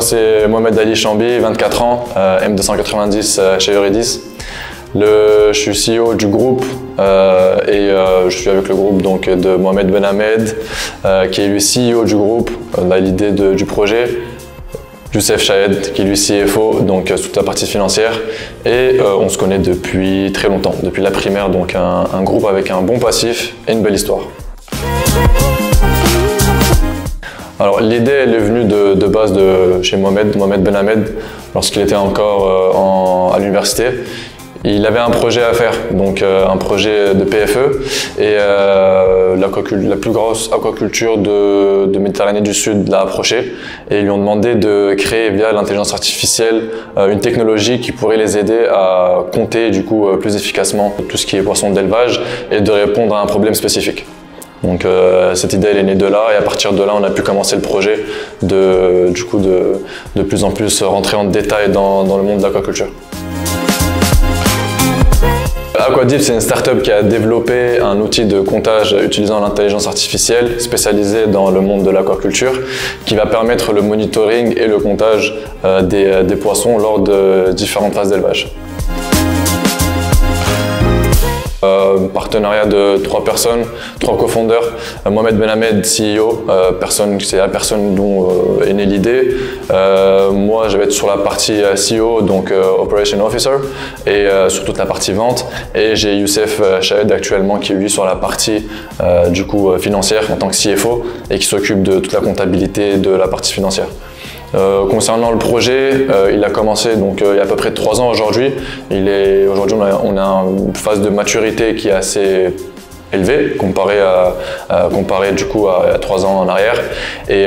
c'est Mohamed Ali Chambi, 24 ans, M290 chez Eurydice. Je suis CEO du groupe et je suis avec le groupe donc, de Mohamed Ben Hamed, qui est lui CEO du groupe, l'idée du projet. Youssef Chahed, qui est lui CFO, donc toute la partie financière. Et on se connaît depuis très longtemps, depuis la primaire, donc un groupe avec un bon passif et une belle histoire. Alors l'idée elle est venue de base de chez Mohamed Ben Hamed, lorsqu'il était encore à l'université. Il avait un projet à faire, donc un projet de PFE et la plus grosse aquaculture de Méditerranée du Sud l'a approché et ils lui ont demandé de créer via l'intelligence artificielle une technologie qui pourrait les aider à compter du coup plus efficacement tout ce qui est poisson d'élevage et de répondre à un problème spécifique. Donc cette idée elle est née de là et à partir de là on a pu commencer le projet de plus en plus rentrer en détail dans le monde de l'aquaculture. Aquadeep, c'est une start-up qui a développé un outil de comptage utilisant l'intelligence artificielle spécialisé dans le monde de l'aquaculture qui va permettre le monitoring et le comptage des poissons lors de différentes phases d'élevage. Partenariat de 3 personnes, 3 co-founders, Mohamed Ben Hamed, CEO, c'est la personne dont est née l'idée. Moi, je vais être sur la partie CEO, donc Operation Officer, et sur toute la partie vente. Et j'ai Youssef Chahed actuellement qui est lui sur la partie financière en tant que CFO et qui s'occupe de toute la comptabilité de la partie financière. Concernant le projet, il a commencé donc il y a à peu près 3 ans aujourd'hui. Aujourd'hui on a une phase de maturité qui est assez élevée comparé du coup à 3 ans en arrière. Et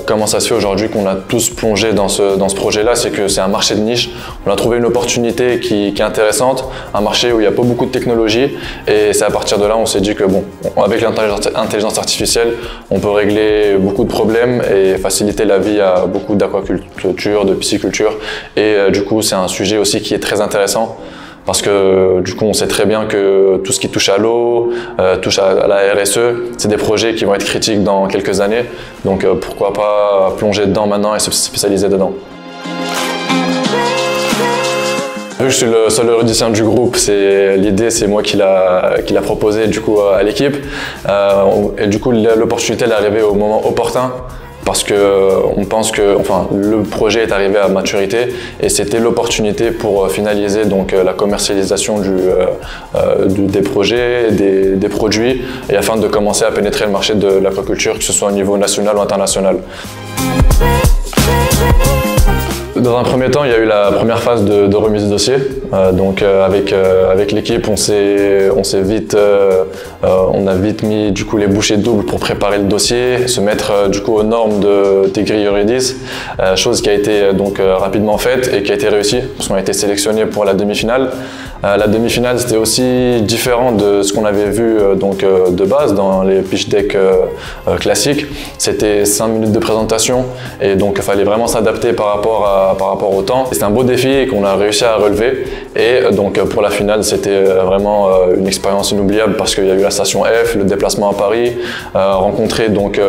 comment ça se fait aujourd'hui qu'on a tous plongé dans ce projet-là, c'est que c'est un marché de niche. On a trouvé une opportunité qui est intéressante, un marché où il n'y a pas beaucoup de technologie et c'est à partir de là on s'est dit que bon, avec l'intelligence artificielle, on peut régler beaucoup de problèmes et faciliter la vie à beaucoup d'aquaculture, de pisciculture et du coup c'est un sujet aussi qui est très intéressant. Parce que du coup, on sait très bien que tout ce qui touche à l'eau, touche à la RSE, c'est des projets qui vont être critiques dans quelques années. Donc pourquoi pas plonger dedans maintenant et se spécialiser dedans. Vu que je suis le seul eurodicien du groupe, l'idée c'est moi qui l'a proposé du coup à l'équipe. Et du coup, l'opportunité est arrivée au moment opportun. Parce qu'on pense que le projet est arrivé à maturité et c'était l'opportunité pour finaliser donc, la commercialisation des projets, des produits et afin de commencer à pénétrer le marché de l'aquaculture, que ce soit au niveau national ou international. Dans un premier temps, il y a eu la première phase de remise de dossier. Avec l'équipe, on a vite mis du coup les bouchées doubles pour préparer le dossier, se mettre du coup aux normes des grilles Eurydice, chose qui a été donc rapidement faite et qui a été réussie parce qu'on a été sélectionné pour la demi-finale. La demi-finale, c'était aussi différent de ce qu'on avait vu de base dans les pitch decks classiques. C'était 5 minutes de présentation et donc il fallait vraiment s'adapter par rapport au temps. C'était un beau défi qu'on a réussi à relever et donc pour la finale, c'était vraiment une expérience inoubliable parce qu'il y a eu la station F, le déplacement à Paris, rencontrer donc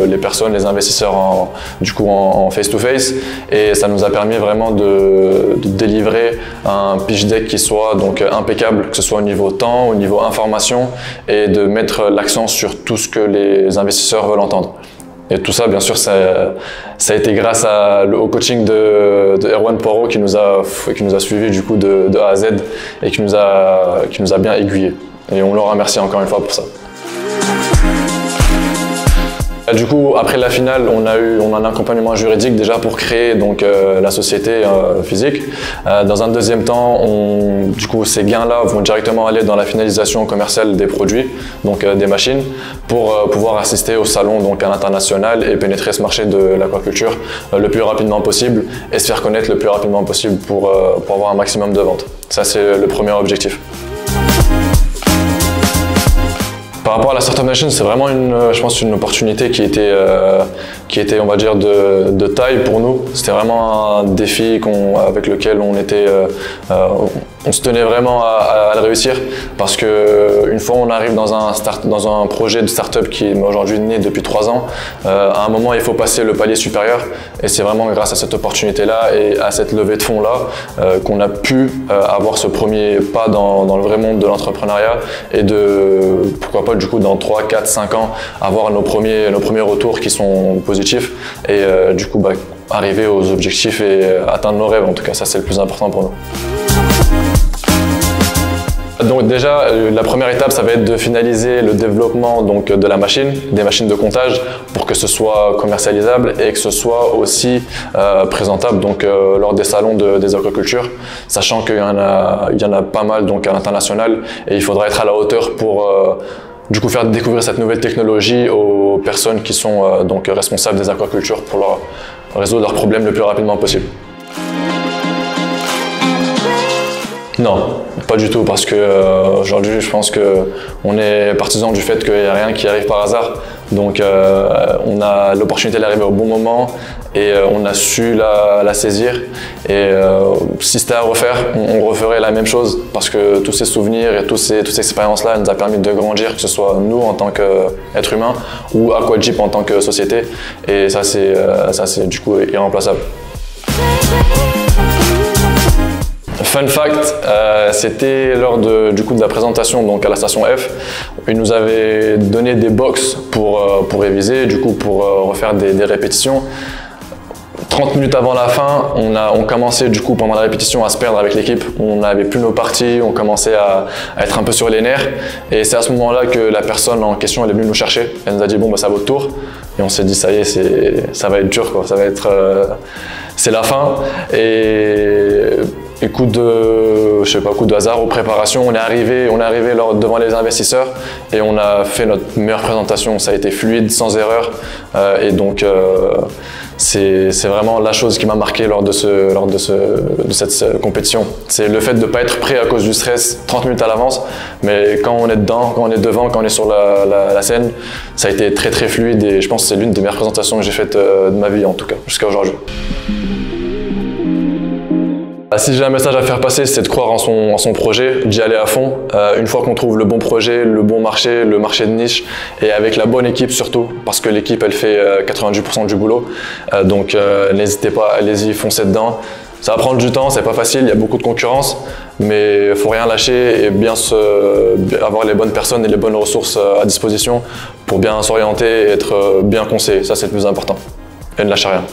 les personnes, les investisseurs en face-to-face et ça nous a permis vraiment de délivrer un pitch deck qui soit donc impeccable, que ce soit au niveau temps, au niveau information et de mettre l'accent sur tout ce que les investisseurs veulent entendre. Et tout ça, bien sûr, ça a été grâce au coaching de Erwan Poirot qui nous a suivis du coup de A à Z et qui nous a bien aiguillés. Et on le remercie encore une fois pour ça. Du coup, après la finale, on a un accompagnement juridique déjà pour créer donc, la société physique. Dans un deuxième temps, du coup, ces gains-là vont directement aller dans la finalisation commerciale des produits, donc des machines, pour pouvoir assister au salon donc, à l'international et pénétrer ce marché de l'aquaculture le plus rapidement possible et se faire connaître le plus rapidement possible pour avoir un maximum de ventes. Ça, c'est le premier objectif. Par Par rapport à la Startup Nation, c'est vraiment je pense, une opportunité qui était, on va dire, de taille pour nous. C'était vraiment un défi avec lequel on se tenait vraiment à le réussir, parce que une fois on arrive dans un projet de startup qui est aujourd'hui né depuis 3 ans, à un moment il faut passer le palier supérieur, et c'est vraiment grâce à cette opportunité-là et à cette levée de fonds-là qu'on a pu avoir ce premier pas dans le vrai monde de l'entrepreneuriat, et pourquoi pas du coup dans 3, 4, 5 ans avoir nos premiers retours qui sont positifs, et du coup arriver aux objectifs et atteindre nos rêves. En tout cas, ça c'est le plus important pour nous. Donc déjà, la première étape, ça va être de finaliser le développement de la machine, des machines de comptage, pour que ce soit commercialisable et que ce soit aussi présentable lors des salons des aquacultures, sachant qu'il y en a pas mal à l'international, et il faudra être à la hauteur pour du coup faire découvrir cette nouvelle technologie aux personnes qui sont responsables des aquacultures, pour leur résoudre leurs problèmes le plus rapidement possible. Non, pas du tout, parce que aujourd'hui je pense qu'on est partisan du fait qu'il n'y a rien qui arrive par hasard. Donc on a l'opportunité d'arriver au bon moment, et on a su la saisir, et si c'était à refaire, on referait la même chose, parce que tous ces souvenirs et toutes ces expériences-là nous a permis de grandir, que ce soit nous en tant qu'être humain ou Aquajip en tant que société, et ça c'est du coup irremplaçable. Fun fact, c'était lors de la présentation à la station F. Ils nous avaient donné des box pour réviser, pour refaire des répétitions. 30 minutes avant la fin, on commençait pendant la répétition à se perdre avec l'équipe. On n'avait plus nos parties, on commençait à être un peu sur les nerfs. Et c'est à ce moment-là que la personne en question elle est venue nous chercher. Elle nous a dit bon c'est à votre tour. Et on s'est dit ça y est, ça va être dur, quoi. Ça va être, c'est la fin. Et coup de hasard aux préparations, on est arrivé devant les investisseurs, et on a fait notre meilleure présentation. Ça a été fluide, sans erreur, et donc c'est vraiment la chose qui m'a marqué lors de cette compétition. C'est le fait de ne pas être prêt à cause du stress 30 minutes à l'avance, mais quand on est dedans, quand on est devant, quand on est sur la scène, ça a été très très fluide, et je pense que c'est l'une des meilleures présentations que j'ai faites de ma vie, en tout cas, jusqu'à aujourd'hui. Si j'ai un message à faire passer, c'est de croire en son projet, d'y aller à fond. Une fois qu'on trouve le bon projet, le bon marché, le marché de niche, et avec la bonne équipe surtout, parce que l'équipe elle fait 90% du boulot. Donc n'hésitez pas, allez-y, foncez dedans. Ça va prendre du temps, c'est pas facile, il y a beaucoup de concurrence, mais il faut rien lâcher et avoir les bonnes personnes et les bonnes ressources à disposition pour bien s'orienter et être bien conseillé. Ça c'est le plus important. Et ne lâchez rien.